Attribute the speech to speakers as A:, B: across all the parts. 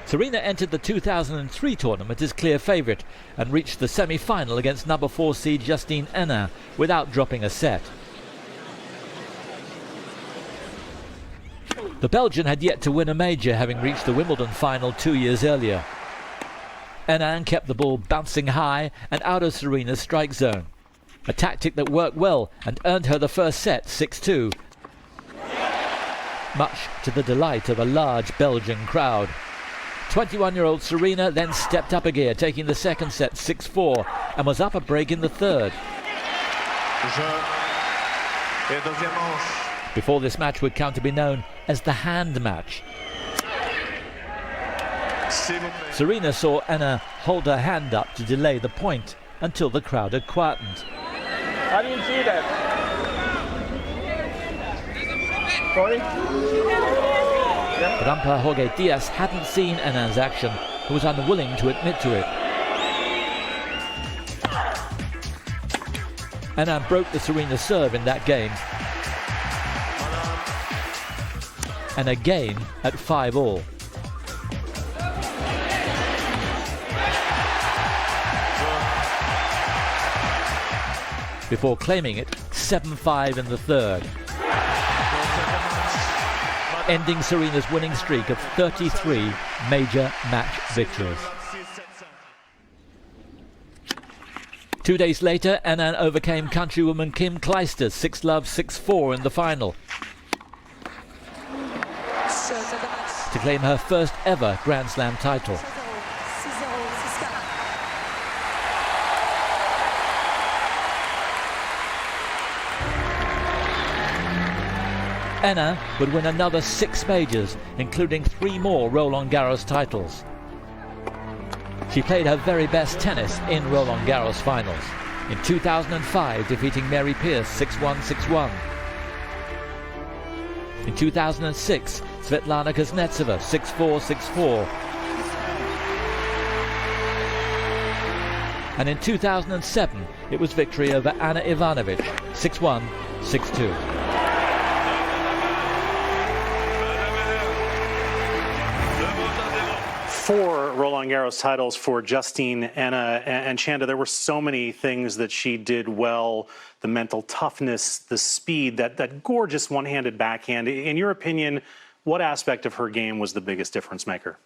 A: Serena entered the 2003 tournament as clear favourite and reached the semi-final against number 4 seed Justine Henin without dropping a set. The Belgian had yet to win a major, having reached the Wimbledon final 2 years earlier. Henin kept the ball bouncing high and out of Serena's strike zone, a tactic that worked well and earned her the first set 6-2, much to the delight of a large Belgian crowd. 21-year-old Serena then stepped up a gear, taking the second set 6-4 and was up a break in the third. Before this match would come to be known as the hand match. Serena saw Henin hold her hand up to delay the point until the crowd had quietened.
B: I didn't see that. Sorry?
A: But umpire Jorge Diaz hadn't seen Henin's action, who was unwilling to admit to it. Henin broke the Serena serve in that game. And again at 5-all. Before claiming it 7-5 in the third, ending Serena's winning streak of 33 major match victories. 2 days later, Henin overcame countrywoman Kim Clijsters 6-love, 6-4 in the final to claim her first ever Grand Slam title. Henin would win another 6 majors, including 3 more Roland Garros titles. She played her very best tennis in Roland Garros finals, in 2005 defeating Mary Pierce 6-1, 6-1. In 2006, Svetlana Kuznetsova 6-4, 6-4. And in 2007, it was victory over Ana Ivanovic 6-1, 6-2.
C: 4 Roland Garros titles for Justine Henin. And Chanda, there were so many things that she did well, the mental toughness, the speed, that gorgeous one-handed backhand. In your opinion, what aspect of her game was the biggest difference maker?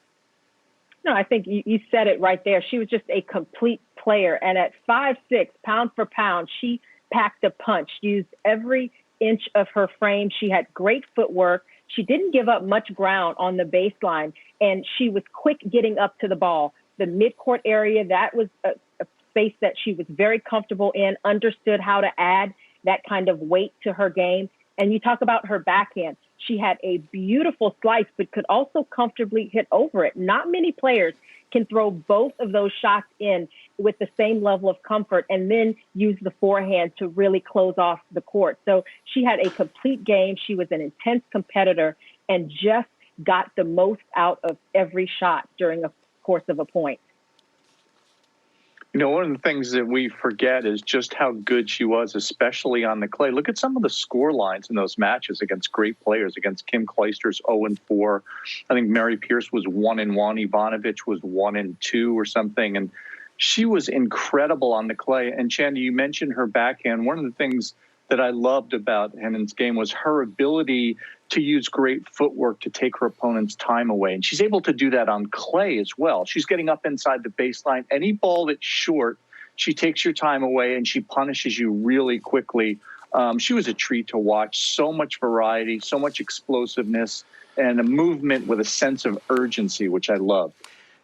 D: No, I think you said it right there. She was just a complete player. And at 5'6", pound for pound, she packed a punch, used every inch of her frame. She had great footwork. She didn't give up much ground on the baseline, and she was quick getting up to the ball. The midcourt area, that was a space that she was very comfortable in, understood how to add that kind of weight to her game. And you talk about her backhand. She had a beautiful slice, but could also comfortably hit over it. Not many players can throw both of those shots in with the same level of comfort and then use the forehand to really close off the court. So she had a complete game. She was an intense competitor and just got the most out of every shot during the course of a point.
E: You know, one of the things that we forget is just how good she was, especially on the clay. Look at some of the score lines in those matches against great players, against Kim Clijsters 0-4. I think Mary Pierce was 1-1. Ivanovic was 1-2 or something. And she was incredible on the clay. And Chanda, you mentioned her backhand. One of the things that I loved about Henin's game was her ability to use great footwork to take her opponent's time away. And she's able to do that on clay as well. She's getting up inside the baseline. Any ball that's short, she takes your time away and she punishes you really quickly. She was a treat to watch. So much variety, so much explosiveness, and a movement with a sense of urgency, which I loved.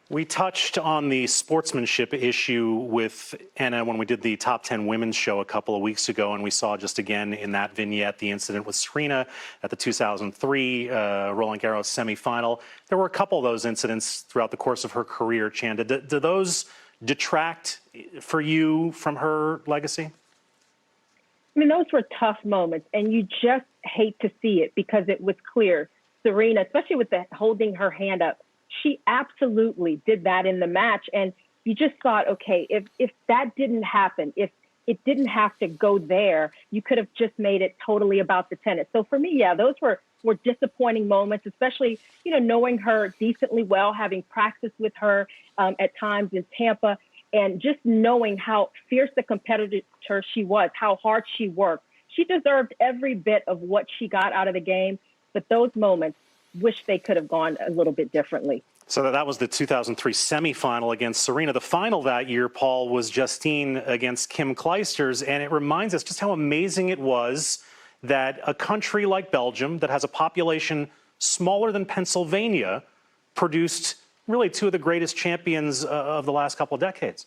C: We touched on the sportsmanship issue with Henin when we did the Top 10 Women's show a couple of weeks ago, and we saw just again in that vignette the incident with Serena at the 2003 Roland Garros semifinal. There were a couple of those incidents throughout the course of her career, Chanda. Do those detract for you from her legacy?
D: I mean, those were tough moments, and you just hate to see it because it was clear. Serena, especially with the holding her hand up, she absolutely did that in the match. And you just thought, okay, if that didn't happen, if it didn't have to go there. You could have just made it totally about the tennis. So for me, yeah, those were disappointing moments, especially, knowing her decently well, having practiced with her at times in Tampa, and just knowing how fierce a competitor she was, how hard she worked. She deserved every bit of what she got out of the game, but those moments, wish they could have gone a little bit differently.
C: So that was the 2003 semifinal against Serena. The final that year, Paul, was Justine against Kim Clijsters, and it reminds us just how amazing it was that a country like Belgium, that has a population smaller than Pennsylvania, produced really two of the greatest champions of the last couple of decades.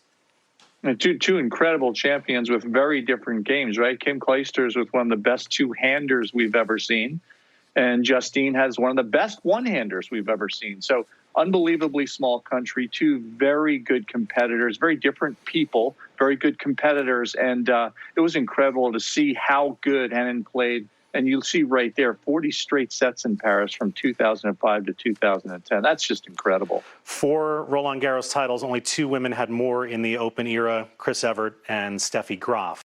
E: And two incredible champions with very different games, right? Kim Clijsters with one of the best two-handers we've ever seen, and Justine has one of the best one-handers we've ever seen. So unbelievably small country, two very good competitors, very different people, very good competitors. And it was incredible to see how good Henin played. And you'll see right there, 40 straight sets in Paris from 2005 to 2010. That's just incredible.
C: 4 Roland Garros titles, only 2 women had more in the Open era, Chris Evert and Steffi Graf.